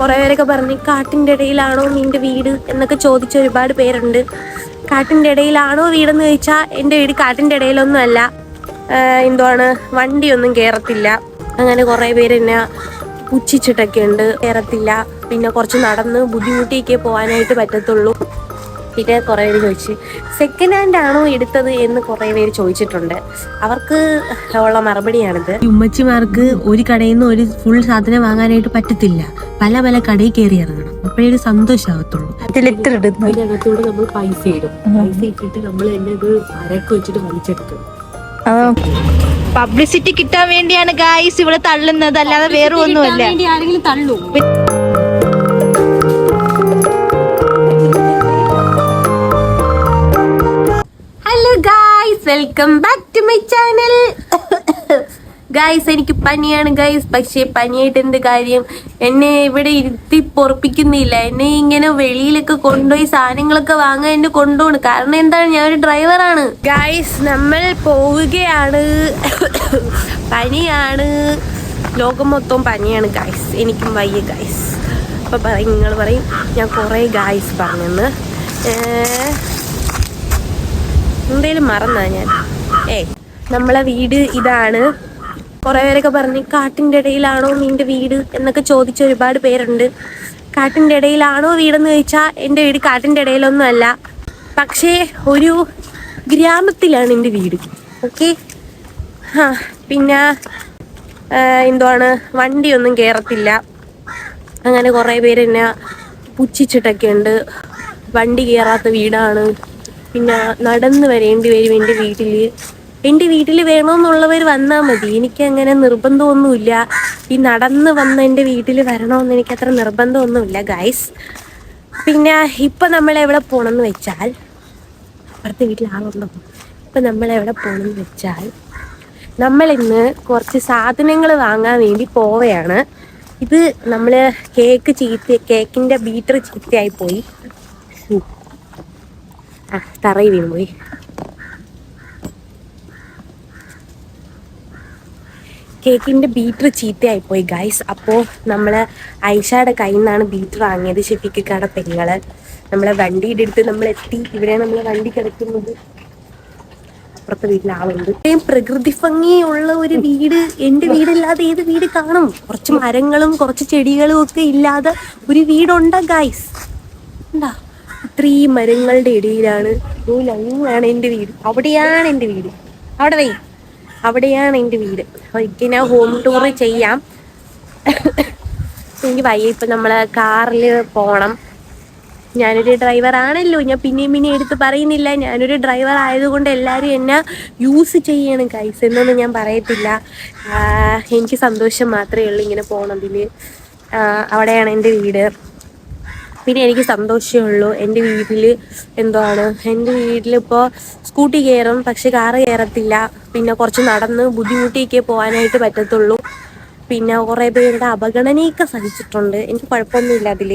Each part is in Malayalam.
കുറെ പേരൊക്കെ പറഞ്ഞ് കാട്ടിൻ്റെ ഇടയിലാണോ നിന്റെ വീട് എന്നൊക്കെ ചോദിച്ച ഒരുപാട് പേരുണ്ട്. കാട്ടിൻ്റെ ഇടയിലാണോ വീടെന്ന് ചോദിച്ചാൽ എൻ്റെ വീട് കാട്ടിൻ്റെ ഇടയിലൊന്നും അല്ല. എന്തുവാണ്, വണ്ടിയൊന്നും കയറത്തില്ല. അങ്ങനെ കുറേ പേര് എന്നെ പുച്ഛിച്ചിട്ടൊക്കെ ഉണ്ട്. കയറത്തില്ല, പിന്നെ കുറച്ച് നടന്ന് ബുദ്ധിമുട്ടിയൊക്കെ പോകാനായിട്ട് പറ്റത്തുള്ളൂ. പിന്നെ കുറേ പേര് ചോദിച്ചു സെക്കൻഡ് ഹാൻഡ് ആണോ എടുത്തത് എന്ന് കുറേ പേര് ചോദിച്ചിട്ടുണ്ട്. അവർക്ക് ഉള്ള മറുപടിയാണിത്. ഉമ്മച്ചിമാർക്ക് ഒരു കടയിൽ നിന്ന് ഒരു ഫുൾ സാധനം വാങ്ങാനായിട്ട് പറ്റത്തില്ല. പല പല കടയിൽ കയറി ഇറങ്ങണം, അപ്പോഴേ ഒരു സന്തോഷമാകത്തുള്ളൂ. അതിനകത്തൂടെ നമ്മൾ പൈസ ഇടും. പൈസ ഇട്ടിട്ട് നമ്മൾ എന്നെ ഇത് അരക്ക് വെച്ചിട്ട് വലിച്ചെടുക്കും. പബ്ലിസിറ്റി കിട്ടാൻ വേണ്ടിയാണ് ഗായ്സ് ഇവിടെ തള്ളുന്നത്, അല്ലാതെ വേറെ ഒന്നുമല്ല. ആരെങ്കിലും തള്ളൂ. Hello guys, welcome back to my channel. Guys, എനിക്ക് പനിയാണ് ഗായ്സ്. പക്ഷേ പനിയായിട്ട് എന്ത് കാര്യം? എന്നെ ഇവിടെ ഇരുത്തി പൊറപ്പിക്കുന്നില്ല. എന്നെ ഇങ്ങനെ വെളിയിലൊക്കെ കൊണ്ടുപോയി സാധനങ്ങളൊക്കെ വാങ്ങാൻ എന്നെ കൊണ്ടുപോകണം. കാരണം എന്താണ്, ഞാനൊരു ഡ്രൈവറാണ് ഗായ്സ്. നമ്മൾ പോവുകയാണ്. പനിയാണ്, ലോകം മൊത്തം പനിയാണ് ഗായ്സ്. എനിക്കും വയ്യ ഗായ്സ്. അപ്പം പറയും, നിങ്ങൾ പറയും ഞാൻ കുറേ ഗായ്സ് പറഞ്ഞെന്ന്. എന്തേലും മറന്നാ ഞാൻ? നമ്മളെ വീട് ഇതാണ്. കുറേ പേരൊക്കെ പറഞ്ഞ് കാട്ടിൻ്റെ ഇടയിലാണോ നിന്റെ വീട് എന്നൊക്കെ ചോദിച്ച ഒരുപാട് പേരുണ്ട്. കാട്ടിൻ്റെ ഇടയിലാണോ വീടെന്ന് ചോദിച്ചാൽ എൻ്റെ വീട് കാട്ടിൻ്റെ ഇടയിലൊന്നും അല്ല. പക്ഷേ ഒരു ഗ്രാമത്തിലാണ് എൻ്റെ വീട്. ഓക്കെ. പിന്നെ എന്തുവാണ്, വണ്ടിയൊന്നും കയറത്തില്ല. അങ്ങനെ കുറേ പേര് എന്നെ പുച്ഛിച്ചിട്ടൊക്കെ ഉണ്ട്. വണ്ടി കയറാത്ത വീടാണ്, പിന്നെ നടന്ന് വരേണ്ടി വരും എൻ്റെ വീട്ടിൽ. എൻ്റെ വീട്ടിൽ വേണമെന്നുള്ളവർ വന്നാൽ മതി, എനിക്ക് അങ്ങനെ നിർബന്ധമൊന്നുമില്ല. ഈ നടന്ന് വന്ന് എൻ്റെ വീട്ടിൽ വരണമെന്ന് എനിക്കത്ര നിർബന്ധമൊന്നുമില്ല ഗൈസ്. പിന്നെ ഇപ്പം നമ്മളെവിടെ പോകണമെന്ന് വെച്ചാൽ, അപ്പുറത്തെ വീട്ടിൽ ആളുണ്ടോ? ഇപ്പം നമ്മളെവിടെ പോകണമെന്ന് വെച്ചാൽ, നമ്മളിന്ന് കുറച്ച് സാധനങ്ങൾ വാങ്ങാൻ വേണ്ടി പോവുകയാണ്. ഇത് നമ്മൾ കേക്കിൻ്റെ ബീറ്റർ ചീത്തയായി പോയി. തറയിൽ വീണ് പോയി. കേക്കിൻ്റെ ബീറ്റർ ചീത്തയായിപ്പോയി ഗൈസ്. അപ്പോൾ നമ്മൾ ഐഷയുടെ കയ്യിൽ നിന്നാണ് ബീറ്റർ വാങ്ങിയത്. ഷെഫിക്കയുടെ പെങ്ങൾ നമ്മളെ വണ്ടിയുടെ അടുത്ത് നമ്മളെത്തി. ഇവിടെയാണ് നമ്മൾ വണ്ടി കിടക്കുന്നത്. അപ്പുറത്തെ വീട്ടിൽ ആളുണ്ട്. പ്രകൃതി ഭംഗിയുള്ള ഒരു വീട്. എൻ്റെ വീടില്ലാതെ ഏത് വീട് കാണും? കുറച്ച് മരങ്ങളും കുറച്ച് ചെടികളും ഒക്കെ ഇല്ലാതെ ഒരു വീടുണ്ടോ ഗൈസ്? ഉണ്ടാ? ഇത്രയും മരങ്ങളുടെ ഇടയിലാണ്. ലൈനാണ് എൻ്റെ വീട്. അവിടെയാണ് എൻ്റെ വീട്. അവിടെയാണ് എൻ്റെ വീട്. ഒരിക്കൽ ഞാൻ ഹോം ടൂർ ചെയ്യാം. എനിക്ക് വയ്യ. ഇപ്പം നമ്മൾ കാറിൽ പോകണം. ഞാനൊരു ഡ്രൈവർ ആണല്ലോ. ഞാൻ പിന്നെയും എടുത്ത് പറയുന്നില്ല. ഞാനൊരു ഡ്രൈവർ ആയതുകൊണ്ട് എല്ലാവരും എന്നെ യൂസ് ചെയ്യണം ഗൈസ് എന്നൊന്നും ഞാൻ പറയത്തില്ല. എനിക്ക് സന്തോഷം മാത്രമേ ഉള്ളൂ ഇങ്ങനെ പോകണതിൽ. അവിടെയാണ് എൻ്റെ വീട്. പിന്നെ എനിക്ക് സന്തോഷമേ ഉള്ളൂ. എൻ്റെ വീട്ടിൽ എൻ്റെ വീട്ടിലിപ്പോൾ സ്കൂട്ടി കയറും, പക്ഷെ കാറ് കയറത്തില്ല. പിന്നെ കുറച്ച് നടന്ന് ബുദ്ധിമുട്ടിയൊക്കെ പോകാനായിട്ട് പറ്റത്തുള്ളൂ. പിന്നെ കുറേ പേരുടെ അവഗണനയൊക്കെ സഹിച്ചിട്ടുണ്ട്. എനിക്ക് കുഴപ്പമൊന്നുമില്ല അതിൽ.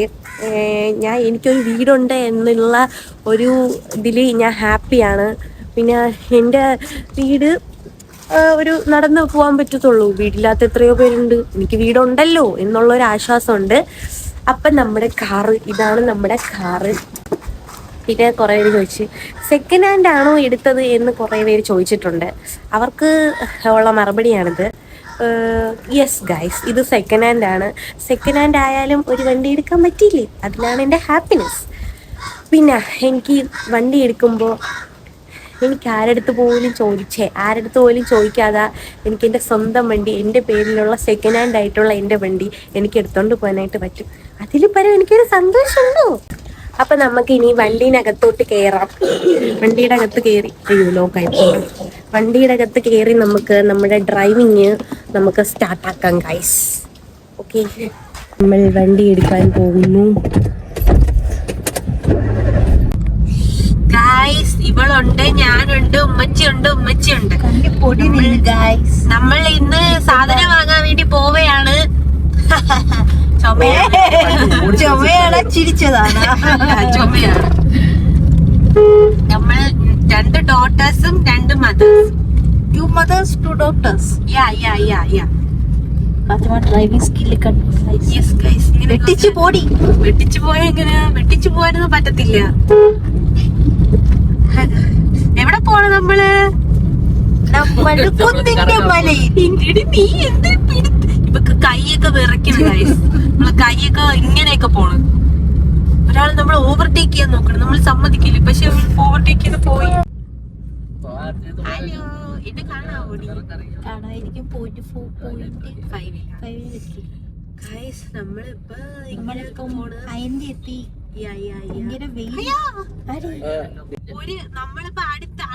എനിക്കൊരു വീടുണ്ട് എന്നുള്ള ഒരു ഇതിൽ ഞാൻ ഹാപ്പിയാണ്. പിന്നെ എൻ്റെ വീട് ഒരു നടന്ന് പോകാൻ പറ്റത്തുള്ളൂ. വീടില്ലാത്ത എത്രയോ പേരുണ്ട്. എനിക്ക് വീടുണ്ടല്ലോ എന്നുള്ളൊരു ആശ്വാസമുണ്ട്. അപ്പം നമ്മുടെ കാറ് ഇതാണ്, നമ്മുടെ കാറ്. പിന്നെ കുറേ പേര് ചോദിച്ചു സെക്കൻഡ് ഹാൻഡ് ആണോ എടുത്തത് എന്ന് കുറേ പേര് ചോദിച്ചിട്ടുണ്ട്. അവർക്ക് ഉള്ള മറുപടിയാണിത്. യെസ് ഗൈസ്, ഇത് സെക്കൻഡ് ഹാൻഡ് ആണ്. സെക്കൻഡ് ഹാൻഡ് ആയാലും ഒരു വണ്ടി എടുക്കാൻ പറ്റിയില്ലേ, അതിലാണ് എൻ്റെ ഹാപ്പിനെസ്. പിന്നെ എനിക്ക് വണ്ടി എടുക്കുമ്പോൾ എനിക്ക് ആരടുത്ത് പോലും ചോദിക്കാതെ എനിക്ക് എൻ്റെ സ്വന്തം വണ്ടി, എൻ്റെ പേരിലുള്ള സെക്കൻഡ് ഹാൻഡ് ആയിട്ടുള്ള എൻ്റെ വണ്ടി എനിക്ക് എടുത്തോണ്ട് പോകാനായിട്ട് പറ്റും. അതിൽ പരം എനിക്കൊരു സന്തോഷമുണ്ടോ? അപ്പം നമുക്ക് ഇനി വണ്ടീനകത്തോട്ട് കയറാം. വണ്ടിയുടെ അകത്ത് കയറി വണ്ടിയുടെ അകത്ത് കയറി നമുക്ക് നമ്മുടെ ഡ്രൈവിങ് നമുക്ക് സ്റ്റാർട്ടാക്കാം ഗൈസ്. ഓക്കെ, നമ്മൾ വണ്ടി എടുക്കാൻ പോകുന്നു ഗൈസ്. ഇവളുണ്ട്, ഞാനുണ്ട്, ഉമ്മച്ചിയുണ്ട്. നമ്മൾ ഇന്ന് സാധനം വാങ്ങാൻ വേണ്ടി പോവുകയാണ്. ചുമയാണ്, ചിരിച്ചതാണ്. ചുമയാണ്. നമ്മൾ 2 ഡോട്ടേഴ്സും 2 mothers. 2 mothers, 2 daughters. Yeah. Fathima driving skill വെട്ടിച്ചു പോടി. വെട്ടിച്ചു പോയാ എങ്ങനെയാ? വെട്ടിച്ചു പോകാനൊന്നും പറ്റത്തില്ല. എവിടെ പോണ നമ്മള്? നീ എന്ത് ഇവക്ക് കൈയൊക്കെ വിറയ്ക്കണം ഗൈസ്. നമ്മളെ കൈയൊക്കെ ഇങ്ങനെയൊക്കെ പോണ്. ഒരാൾ നമ്മൾ ഓവർടേക്ക് ചെയ്യാൻ നോക്കണം, നമ്മൾ സമ്മതിക്കില്ല. പക്ഷെ ഓവർടേക്ക് ചെയ്ത് പോയി. ഹലോ, എന്നെ കാണാവോ? കാണാതിരിക്കും. ഗൈസ് നമ്മളിപ്പോ ഇങ്ങനെയൊക്കെ പോണ്. എത്തി. ഒരു നമ്മളിപ്പോ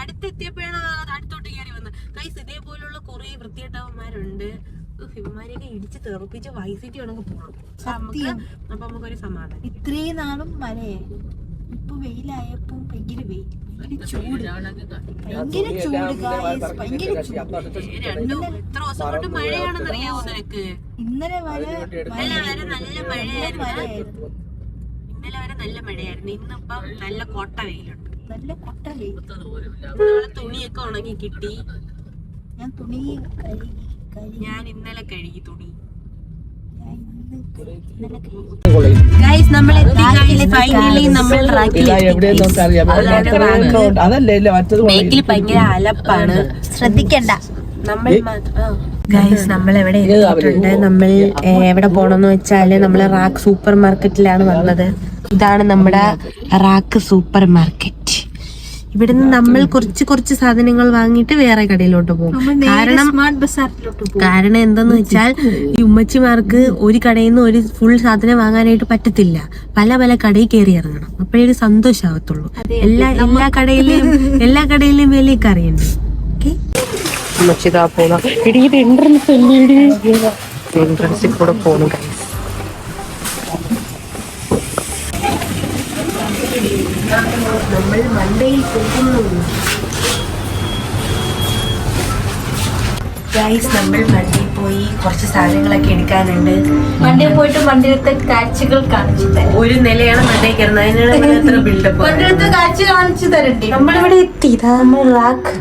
അടുത്തെത്തിയപ്പോഴാണ് അടുത്തോട്ട് കയറി വന്നത്. ഗൈസ് ഇതേപോലുള്ള കുറെ വൃത്തികെട്ടവന്മാരുണ്ട്. ഇവന്മാരെയൊക്കെ ഇടിച്ച് തെറുപ്പിച്ച് വൈസിറ്റി വേണമെങ്കിൽ പോകണം. അപ്പൊ നമുക്കൊരു സമാധാനം. ഇത്രയും നാളും മഴയായിരുന്നു, ഇപ്പൊ വെയിലായപ്പോ ഭയങ്കര വെയിൽ, ഭയങ്കര ചൂട്. എത്ര ദിവസം കൊണ്ട് മഴയാണെന്ന് അറിയാവോ നിനക്ക്? ഇന്നലെ വരെ നല്ല മഴയായിരുന്നു. ഇന്നലെ വരെ നല്ല മഴയായിരുന്നു. ഇന്നിപ്പം നല്ല കൊട്ട വെയിലുണ്ട്. നല്ല കൊട്ട വെയിൽ. നമ്മളെ തുണിയൊക്കെ ഉണങ്ങി കിട്ടി. ഞാൻ തുണി ഞാൻ ഇന്നലെ കഴുകി തുണി. ഗൈസ് നമ്മൾ ഫൈനലി നമ്മൾ ബേക്കിൽ ഭയങ്കര അലപ്പാണ്, ശ്രദ്ധിക്കണ്ട. നമ്മൾ ഗൈസ് നമ്മൾ എവിടെ എത്തിയിട്ടുണ്ട്? നമ്മൾ എവിടെ പോണെന്ന് വെച്ചാല് നമ്മള് റാക്ക് സൂപ്പർ മാർക്കറ്റിലാണ് വന്നത്. ഇതാണ് നമ്മുടെ റാക്ക് സൂപ്പർ മാർക്കറ്റ്. ഇവിടുന്ന് നമ്മൾ കുറച്ച് സാധനങ്ങൾ വാങ്ങിയിട്ട് വേറെ കടയിലോട്ട് പോകും. കാരണം എന്താന്ന് വെച്ചാൽ ഈ ഉമ്മച്ചിമാർക്ക് ഒരു കടയിൽ നിന്ന് ഒരു ഫുൾ സാധനം വാങ്ങാനായിട്ട് പറ്റത്തില്ല. പല കടയിൽ കയറി ഇറങ്ങണം, അപ്പോഴേ ഒരു സന്തോഷാവത്തുള്ളൂ. എല്ലാ കടയിലെയും വിലയൊക്കെ അറിയണ്ടേ? എൻട്രൻസിൽ കൂടെ പോകണം ഗൈസ്. നമ്മൾ മണ്ടയിൽ പോകുന്നു ഗൈസ്. നമ്മൾ മണ്ടയിൽ പോയി കുറച്ച് സാധനങ്ങളൊക്കെ എടുക്കാനുണ്ട്. മണ്ടയിൽ പോയിട്ട് മണ്ടിലത്തെ കാഴ്ചകൾ കാണിച്ചു തരാം. ഒരു നിലയാണ് മണ്ടയിൽ കയറുന്നത്, അതിനാണ് എത്ര ബിൽഡപ്പ്. മണ്ടിലത്തെ കാഴ്ച കാണിച്ചു തരട്ടെ. നമ്മളിവിടെ എത്തി. ഇതാ നമ്മൾ റാക്ക്.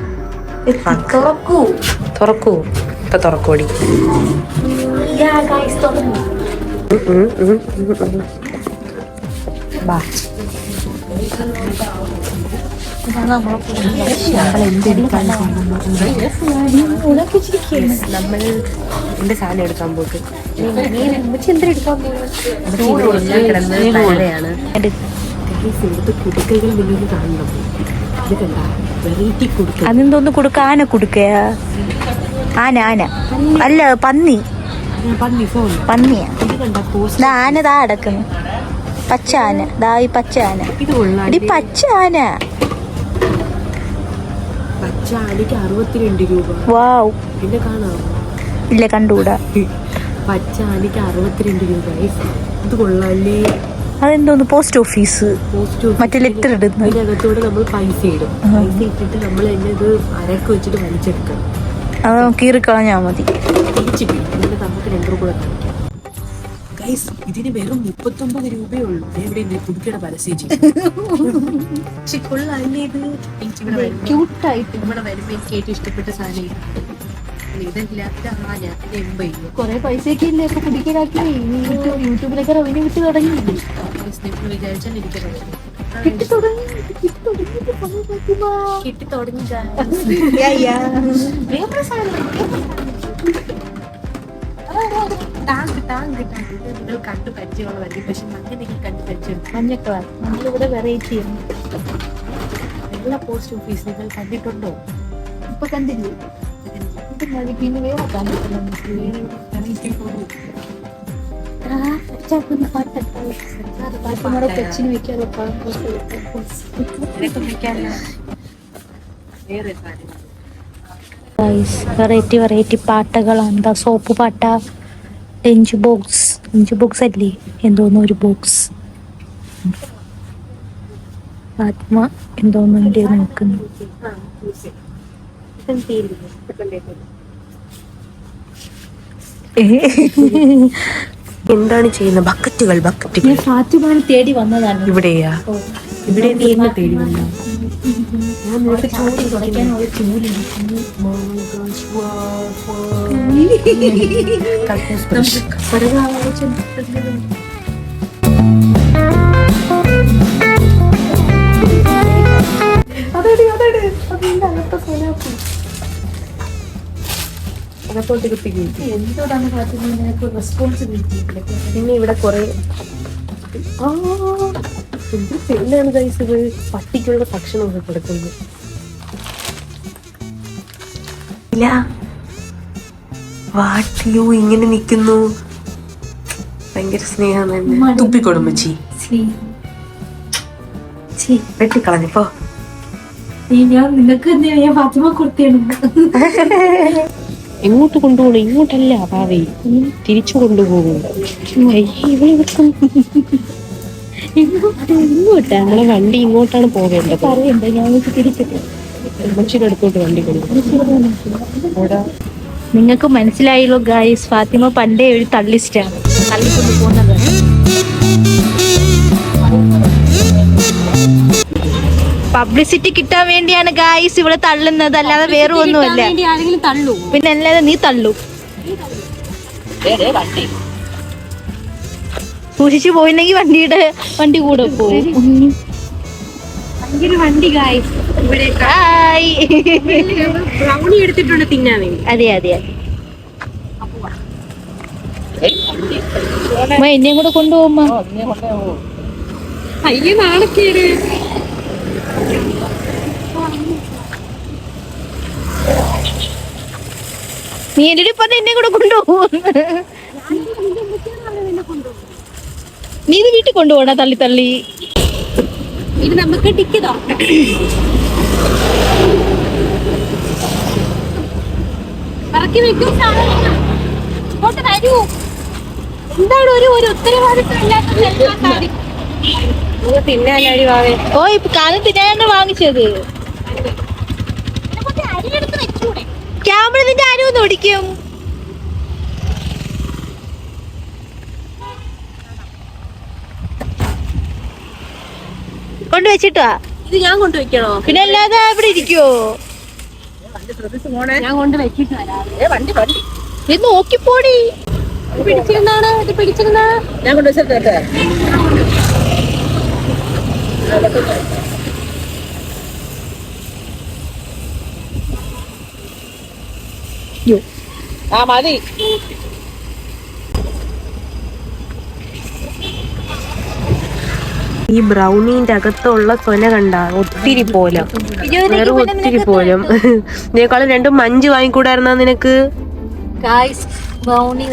തുറക്കൂ ഇപ്പൊ തുറക്കോടി. നമ്മൾ എന്റെ സാധനം എടുക്കാൻ പോയിട്ട് കുടുക്കകൾ വലിയ കാണണം. ഇത് കണ്ട വെറൈറ്റി കുടുക്ക. അതെന്തോന്ന് കൊടുക്ക? ആന കൊടുക്കയാ? ആന അല്ല, പന്നിയാ. ആന ദാ അടക്കുന്നു. പച്ച ആന, ദാ ഈ പച്ച ആന. ഇടി പച്ച ആന. പച്ച ആനക്ക് 62 രൂപ. വാവ്. പിന്നെ കാണാം? ഇല്ല, കണ്ടുകൂടാ. പച്ച ആനക്ക് 62 രൂപ. ഇത് കൊള്ളാല്ലേ? അതെന്തോന്ന്? Post office. മറ്റേ ലെറ്റർ ഇടുന്നു. അതിനകത്തൂടെ നമ്മൾ പൈസ ഇടും. പൈസ ഇട്ടിട്ട് നമ്മൾ തന്നെ ഇത് അരക്ക് വെച്ചിട്ട് വലിച്ചെടുക്കണം. അത് കീറിക്കളഞ്ഞാ മതി. തിരിച്ചിട്ട് എന്നിട്ട് നമുക്ക് 2 രൂപ കാണിക്കാം. ഇതിന് വെറും 39 രൂപയേ ഉള്ളൂ. എവിടെ കുടുക്കയുടെ പരസ്യം കൊള്ളാല്ലേ? ഇത് ക്യൂട്ടായിട്ട് ഇവിടെ വരുമ്പോ എനിക്ക് ഏറ്റവും ഇഷ്ടപ്പെട്ട സാധനം ഇതല്ലാത്ത ആന. ഇത് 80. കൊറേ പൈസയൊക്കെ ഇല്ലേ ഇപ്പൊ കുടിക്കലാക്കി? യൂട്യൂബിലൊക്കെ റവന്യൂ കിട്ടി തുടങ്ങി. വിചാരിച്ചാൽ എനിക്ക് കിട്ടി തുടങ്ങി. നിങ്ങൾ കണ്ടു പരിചയമുള്ളവർക്ക്. പക്ഷെ മഞ്ഞ നിങ്ങൾ കണ്ടു പരിചയം. മഞ്ഞക്കളർ നമ്മളിവിടെ വെറൈറ്റി എല്ലാ പോസ്റ്റ് ഓഫീസ് നിങ്ങൾ കണ്ടിട്ടുണ്ടോ? ഇപ്പൊ കണ്ടില്ലേ? പിന്നെ വേറെ കൊച്ചിന് വെക്കാനുള്ള വെറൈറ്റി പാട്ടകളാണ്. എന്താ സോപ്പ് പാട്ട, ലഞ്ച് ബോക്സ് അല്ലേ എന്തോന്ന് ഒരു ബോക്സ്. ആത്മ എന്തോന്നുണ്ട് നോക്കുന്നു. എന്താണ് ചെയ്യുന്നത്? ബക്കറ്റുകൾ ഫാത്തിമാനെ തേടി വന്നതാണ്. ഇവിടെയാ? ഇവിടെ നീ എന്നെ തേടി വന്ന? തുടയ്ക്കാനുള്ള ചൂല് പിന്നെ ഇവിടെ കൊറേ എന്താണ് ഗൈസ് ഇത് പട്ടിക്കുള്ള ഭക്ഷണമൊക്കെ കൊടുക്കുന്നത്. ഇല്ല വാട്ടിയോ ഇങ്ങനെ നിക്കുന്നു. ഭയങ്കര സ്നേഹം തന്നെ. തുപ്പിക്കൊടുമ്പച്ചി വെട്ടിക്കളഞ്ഞപ്പോ നിനക്ക് ഫാത്തിമ കൊടുത്തേണ്. എങ്ങോട്ട് കൊണ്ടുപോകണം? ഇങ്ങോട്ടല്ല ഭാവി, തിരിച്ചു കൊണ്ടുപോകും. ഇങ്ങോട്ടാ നമ്മളെ വണ്ടി ഇങ്ങോട്ടാണ് പോകേണ്ടത്. പറയണ്ട, ഞാൻ തിരിച്ചിട്ട് ഉമ്മച്ചിയുടെ അടുത്തോട്ട് വണ്ടി കൊടുക്കും. നിങ്ങൾക്ക് മനസ്സിലായല്ലോ ഗായ്സ്, ഫാത്തിമ പണ്ടേ ഒരു തള്ളിസ്റ്റാണ്, തള്ളിക്കൊണ്ട് പോകുന്നത്. പബ്ലിസിറ്റി കിട്ടാൻ വേണ്ടിയാണ് ഗായ്സ് ഇവിടെ തള്ളുന്നത്, അല്ലാതെ വേറെ ഒന്നുമല്ല. പിന്നെ അല്ലാതെ നീ തള്ളു. സൂക്ഷിച്ചു പോയില്ലെങ്കിൽ വണ്ടി കൂടെ പോകും. വണ്ടി ഗായ്സ് ഇവിടെ ബ്രൗണി എടുത്തിട്ടുണ്ട് തിന്നാൻ വേണ്ടി. അതെ അതെ, എന്നെയും കൂടെ കൊണ്ടുപോകുമ്പോ അയ്യ നാണക്കേട്. നീ എൻ്റെ ഇപ്പൊ എന്നെ കൂടെ കൊണ്ടുപോകും. നീ ഇത് വീട്ടിൽ കൊണ്ടുപോകണ തള്ളി തള്ളി. ഇത് നമുക്ക് ടിക്കറ്റോ ഇറക്കി വെക്കും. എന്താണ് ഒരു ഉത്തരവാദിത്വം ഇല്ലാത്ത തിന്നാലി വാവേ. ഓ ഇപ്പൊ കാലം തിന്നാണ് വാങ്ങിച്ചത്. ക്യാമറ നിന്റെ ആരും ഒന്ന് ഓടിക്കും. കൊണ്ടുവച്ചിട്ടാ ഇത് ഞാൻ കൊണ്ടുവയ്ക്കണോ? പിന്നെ അല്ലാതെ ഇവിടെ ഇരിക്കുവോ? ഞാൻ കൊണ്ട് വെച്ചിട്ട് വരാം. ഇത് നോക്കിപ്പോടി. പിടിച്ചിരുന്നാണ് ഇത് പിടിച്ചിരുന്നാണ് ഞാൻ കൊണ്ടുവച്ചിട്ട് മതി. ഈ ബ്രൗണീന്റെ അകത്തുള്ള സൊന കണ്ട ഒത്തിരി പോലും, വെറും ഒത്തിരി പോലും. ഇതിനേക്കാളും രണ്ടും മഞ്ച് വാങ്ങിക്കൂടായിരുന്നാ നിനക്ക്? ബ്രൗണി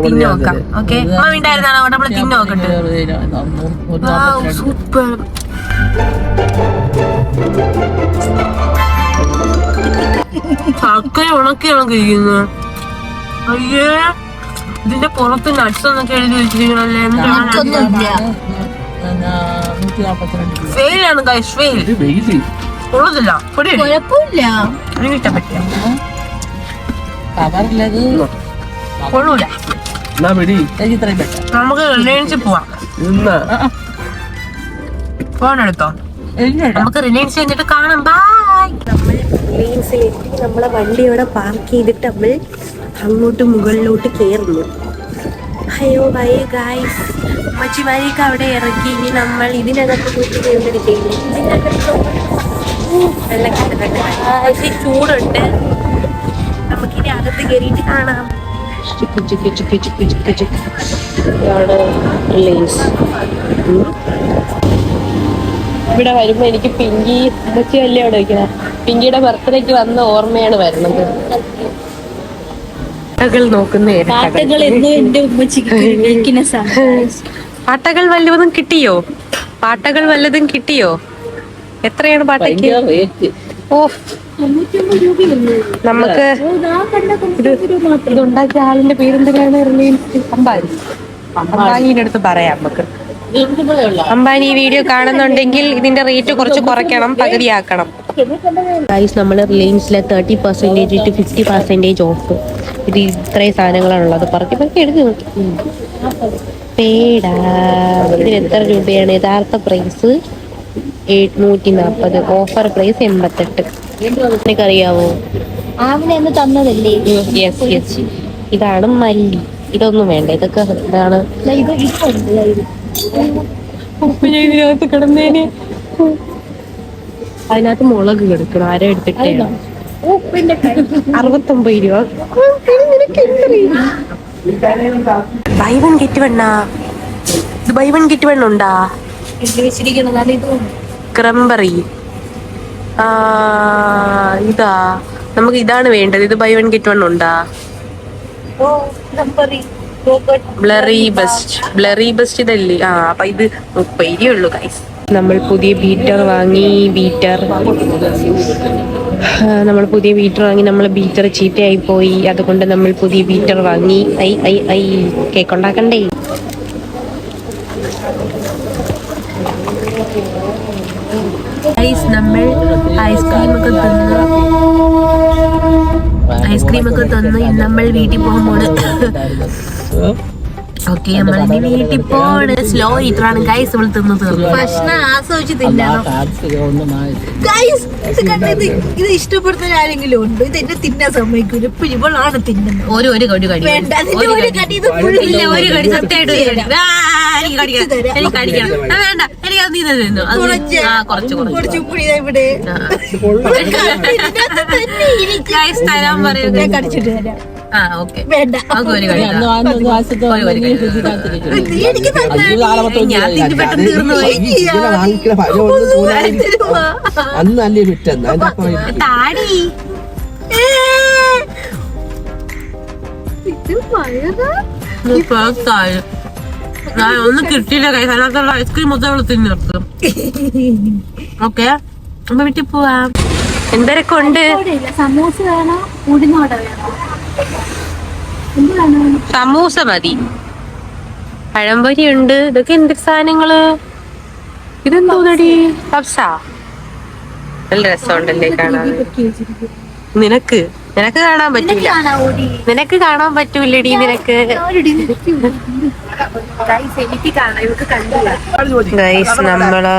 തിന്നോക്കാം. ഓക്കെ ഉണ്ടായിരുന്നാണോ? അവിടെ നമ്മള് തിന്നോക്കട്ടെ. സൂപ്പർ. ചക്കര ഉണക്കിയാണ് ഇരിക്കുന്നത്. അയ്യേ, ഇതിന്റെ പുറത്ത് നട്ട്സ് എന്നൊക്കെ എഴുതി വെച്ചിരിക്കണല്ലേ. ഫെയിലാണ് ഗൈസ്, ഫെയിൽ. ഉള്ളതില്ല, കുഴപ്പമില്ല. കൊള്ളൂല. നമുക്ക് റിലയൻസിൽ പോവാം. ഫോൺ എടുത്തോ? നമുക്ക് റിലയൻസ് കഴിഞ്ഞിട്ട് കാണാം. ബൈ. നമ്മൾ റിലയൻസിലെത്തി നമ്മളെ വണ്ടി അവിടെ പാർക്ക് ചെയ്തിട്ട് നമ്മൾ അങ്ങോട്ട് മുകളിലോട്ട് കയറുന്നു. അയ്യോ ബൈ ഗായ്സ്, അമ്മച്ചിമാരെയൊക്കെ അവിടെ ഇറക്കി. ഇനി നമ്മൾ ഇതിനകത്ത് പോയിട്ട് കയറിയിട്ടില്ല. നല്ല കണ്ടു ചൂടുണ്ട്. നമുക്കിനി അകത്ത് കയറിയിട്ട് കാണാം. ഇവിടെ വരുമ്പോ എനിക്ക് പിങ്കി ഉമ്മച്ചി അല്ലേ അവിടെ വയ്ക്കണം. പിങ്കിയുടെ ബർത്ത്ഡേക്ക് വന്ന ഓർമ്മയാണ് വരുന്നത്. നോക്കുന്ന പാട്ടകൾ വല്ലതും കിട്ടിയോ? പാട്ടകൾ വല്ലതും കിട്ടിയോ? എത്രയാണ് പാട്ടയ്ക്ക്? ഓ, നമുക്ക് ഇതുണ്ടാക്കിയ ആളിന്റെ പേരെന്തിനാണ്? റിലയൻസ് അംബാനി. അംബാനിയുടെ അടുത്ത് പറയാം നമുക്ക്. അംബാനി ഈ വീഡിയോ കാണുന്നുണ്ടെങ്കിൽ ഇതിന്റെ റേറ്റ് കുറച്ച് കുറയ്ക്കണം, പകുതിയാക്കണം. നമ്മൾ റിലയൻസിലെ 30% to 50% ഓഫ്. ഇത് ഇത്രയും സാധനങ്ങളാണുള്ളത്. പറക്കി എടുക്കും. പേട ഇതിന് എത്ര രൂപയാണ് യഥാർത്ഥ പ്രൈസ്? 140. Offer price 88. നിനക്കറിയാവോ? ആവിനെ എന്ന് തന്നതല്ലേ? Yes yes. ഇതാണ് മല്ലി. ഇതൊന്നും വേണ്ട. ഇതൊക്കെ ഇതാണ്. ഇത് ഇട്ടുണ്ട് ഇതിനകത്ത് കിടന്നേന്. അതിനകത്ത് മുളക് കിടക്കണം. ആരോ എടുത്തിട്ടേ. 69 രൂപ. ബൈ വൺ ഗെറ്റ് വണ്ണാ. ഇത് ബൈ വൺ ഗെറ്റ് വൺ ഉണ്ടാ? വെച്ചിരിക്കുന്നതാണ് ഇത്. ക്രംബറി. ഇതാ നമുക്ക് ഇതാണ് വേണ്ടത്. ഇത് ബൈ വൺ ഗെറ്റ് വൺ ഉണ്ടാ? ബ്ലറി ബെസ്റ്റ് ഇതല്ലേ? അപ്പൊ ഇത് 30 ഉള്ളൂ ഗൈസ്. നമ്മൾ പുതിയ ബീറ്റർ വാങ്ങി. നമ്മൾ ബീറ്റർ ചീത്തയായി പോയി. അതുകൊണ്ട് നമ്മൾ പുതിയ ബീറ്റർ വാങ്ങി. ഐ കേക്ക് ഉണ്ടാക്കണ്ടേ? നമ്മൾ ഐസ്ക്രീമൊക്കെ തന്നു. നമ്മൾ വീട്ടിൽ പോകുമ്പോൾ ഓക്കെ, നമ്മൾ വീട്ടിൽ പോണ്. സ്ലോ ഈറ്ററാണ് ഗൈസ്. നമ്മൾ തിന്നു തീർന്നു. ഭക്ഷണം ആസ്വദിച്ച് തിന്നണം ഗൈസ്. ഇത് ഇഷ്ടപ്പെടുന്ന ആരെങ്കിലും ഉണ്ട്? ഇത് എന്നെ തിന്നാൻ സമ്മതിക്കൂല. ഇപ്പൊ ഇവളാണ് തിന്നുന്നത്. ഒരു കടി വേണ്ട, അതിന്റെ ഒരു കടി ഇത് full ഇല്ല. ഒരു കടി സത്യമായിട്ട് എനിക്ക് കടിക്കണം. വേണ്ട, എനിക്ക് അത് നീ തന്നു. കുറച്ച് ഉപ്പുടി ഇവിടെ ഗൈസ് തരാൻ പറയുന്നത്. കടിച്ചിട്ട് തരാം. ഓക്കെ, വേണ്ട, ഒരു കടി. എനിക്ക് ഞാൻ തിന്നു പെട്ടെന്ന് തീർന്നു പോയി. അന്നല്ലേ വിറ്റെന്ന് താടി ഞാൻ ഒന്നും കിട്ടിയില്ല കൈ. അതിനകത്തുള്ള ഐസ്ക്രീം മൊത്തം അവള് തിന്നു നിർത്തും. ഓക്കെ, അപ്പൊ വീട്ടിൽ പോവാം. എന്തൊക്കെ ഉണ്ട്? സമൂസ വേണോ? ഉഴുന്നോട വേണോ? സമൂസ മതി. പഴംപൊരി ഉണ്ട്. ഇതൊക്കെ എന്ത് സാധനങ്ങള്? ഇതെന്തോന്നടി? പപ്സാ. നല്ല രസമുണ്ടല്ലേ കാണാൻ. നിനക്ക് കാണാൻ പറ്റൂല. നിനക്ക് കാണാൻ പറ്റൂലടി. നിനക്ക് ഗൈസ് നമ്മള്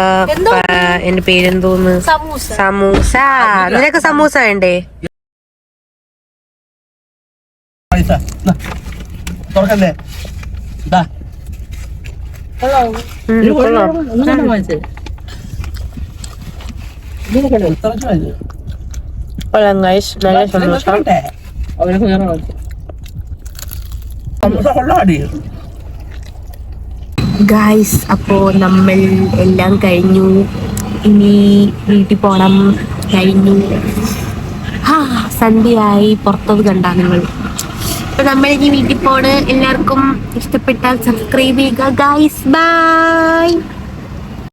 എന്റെ പേരെന്തോന്ന്? സമൂസ. നിനക്ക് സമൂസ വേണ്ടേ? തുറക്കല്ലേ? നല്ല സമൂസ. ഗൈസ്, അപ്പോ നമ്മൾ എല്ലാം കഴിഞ്ഞു. ഇനി വീട്ടിൽ പോണം. കഴിഞ്ഞു. സന്ധ്യയായി. പുറത്തത് കണ്ടാ നിങ്ങൾ. അപ്പൊ നമ്മൾ ഇനി വീട്ടിൽ പോണ്. എല്ലാവർക്കും ഇഷ്ടപ്പെട്ടാൽ സബ്സ്ക്രൈബ് ചെയ്യുക ഗൈസ്. ബൈ.